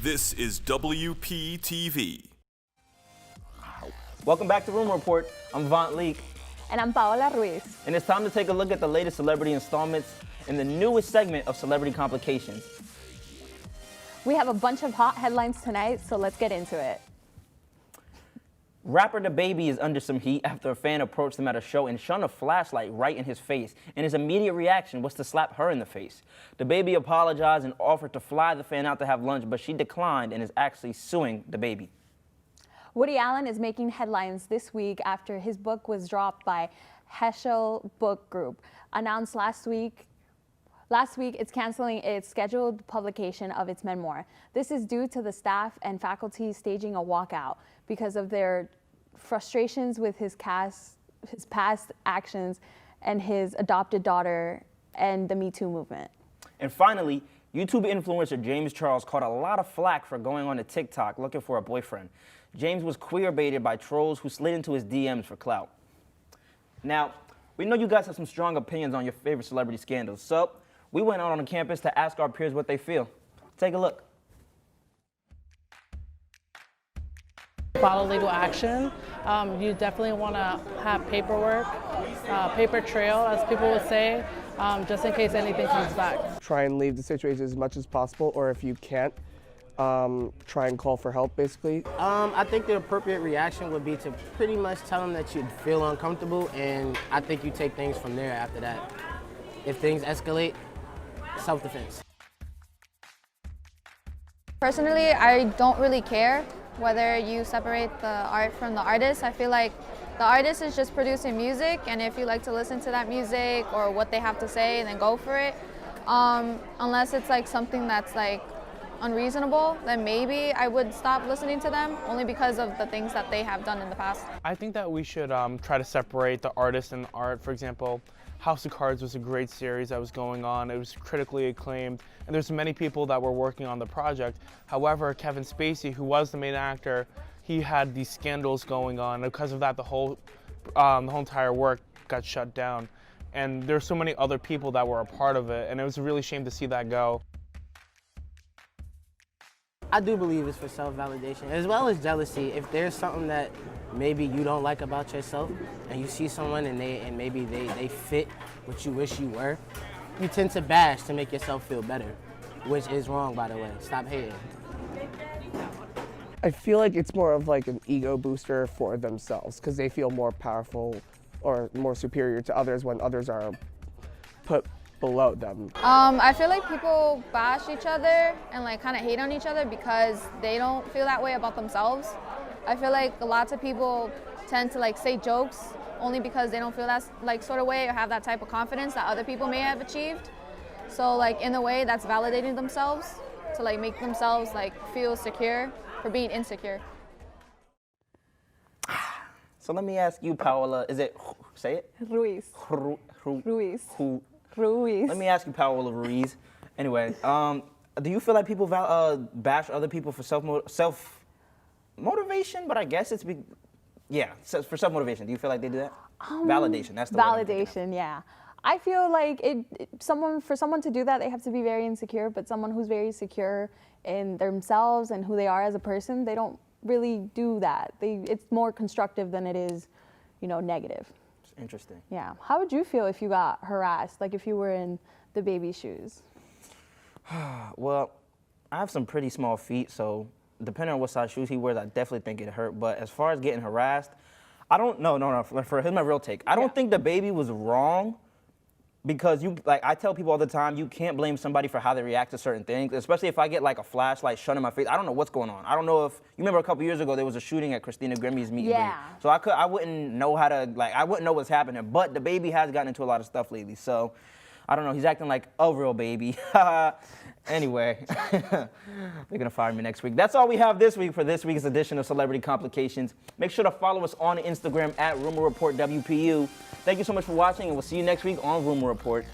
This is WPTV. Welcome back to Rumor Report. I'm Vont. And I'm Paola Ruiz. And it's time to take a look at the latest celebrity installments in the newest segment of Celebrity Complications. We have a bunch of hot headlines tonight, so let's get into it. Rapper DaBaby is under some heat after a fan approached him at a show and shone a flashlight right in his face, and his immediate reaction was to slap her in the face. DaBaby apologized and offered to fly the fan out to have lunch, but she declined and is actually suing DaBaby. Woody Allen is making headlines this week after his book was dropped by Heschel Book Group. Announced last week it's canceling its scheduled publication of its memoir. This is due to the staff and faculty staging a walkout because of their frustrations with his past actions and his adopted daughter and the Me Too movement. And finally, YouTube influencer James Charles caught a lot of flack for going on to TikTok looking for a boyfriend. James was queer-baited by trolls who slid into his DMs for clout. Now, we know you guys have some strong opinions on your favorite celebrity scandals, so we went out on the campus to ask our peers what they feel. Take a look. Follow legal action. You definitely want to have paperwork, paper trail, as people would say, just in case anything comes back. Try and leave the situation as much as possible, or if you can't, try and call for help, basically. I think the appropriate reaction would be to pretty much tell them that you feel uncomfortable, and I think you take things from there after that. If things escalate, self-defense. Personally, I don't really care whether you separate the art from the artist. I feel like the artist is just producing music, and if you like to listen to that music or what they have to say, then go for it. Unless it's like something that's like unreasonable, then maybe I would stop listening to them, only because of the things that they have done in the past. I think that we should try to separate the artist and the art. For example, House of Cards was a great series that was going on. It was critically acclaimed, and there's many people that were working on the project. However, Kevin Spacey, who was the main actor, he had these scandals going on. Because of that, the whole entire work got shut down. And there's so many other people that were a part of it, and it was a really shame to see that go. I do believe it's for self-validation, as well as jealousy. If there's something that maybe you don't like about yourself, and you see someone and maybe they fit what you wish you were, you tend to bash to make yourself feel better, which is wrong, by the way. Stop hating. I feel like it's more of like an ego booster for themselves, because they feel more powerful or more superior to others when others are put below them. I feel like people bash each other and like kind of hate on each other because they don't feel that way about themselves. I feel like lots of people tend to like say jokes only because they don't feel that like sort of way or have that type of confidence that other people may have achieved. So like in a way that's validating themselves to like make themselves like feel secure for being insecure. So let me ask you, Paola, is it, say it? Ruiz. Ruiz. Ruiz. Let me ask you, Paola Ruiz. Anyway, do you feel like people bash other people for self-motivation? But I guess it's, for self-motivation. Do you feel like they do that? Validation, that's the word. Validation, yeah. I feel like for someone to do that, they have to be very insecure, but someone who's very secure in themselves and who they are as a person, they don't really do that. It's more constructive than it is, negative. Interesting. Yeah. How would you feel if you got harassed, like if you were in DaBaby's shoes? Well, I have some pretty small feet, so depending on what size shoes he wears, I definitely think it hurt. But as far as getting harassed, I don't, no. Here's my real take. I don't think DaBaby was wrong, because I tell people all the time, you can't blame somebody for how they react to certain things, especially if I get like a flashlight shut in my face. I don't know what's going on. I don't know if, you remember a couple years ago, there was a shooting at Christina Grimmie's meet and greet. So I wouldn't know how to, I wouldn't know what's happening, but DaBaby has gotten into a lot of stuff lately, so I don't know, he's acting like a real baby. Anyway, they're gonna fire me next week. That's all we have this week for this week's edition of Celebrity Complications. Make sure to follow us on Instagram at Rumor Report WPU. Thank you so much for watching, and we'll see you next week on Rumor Report.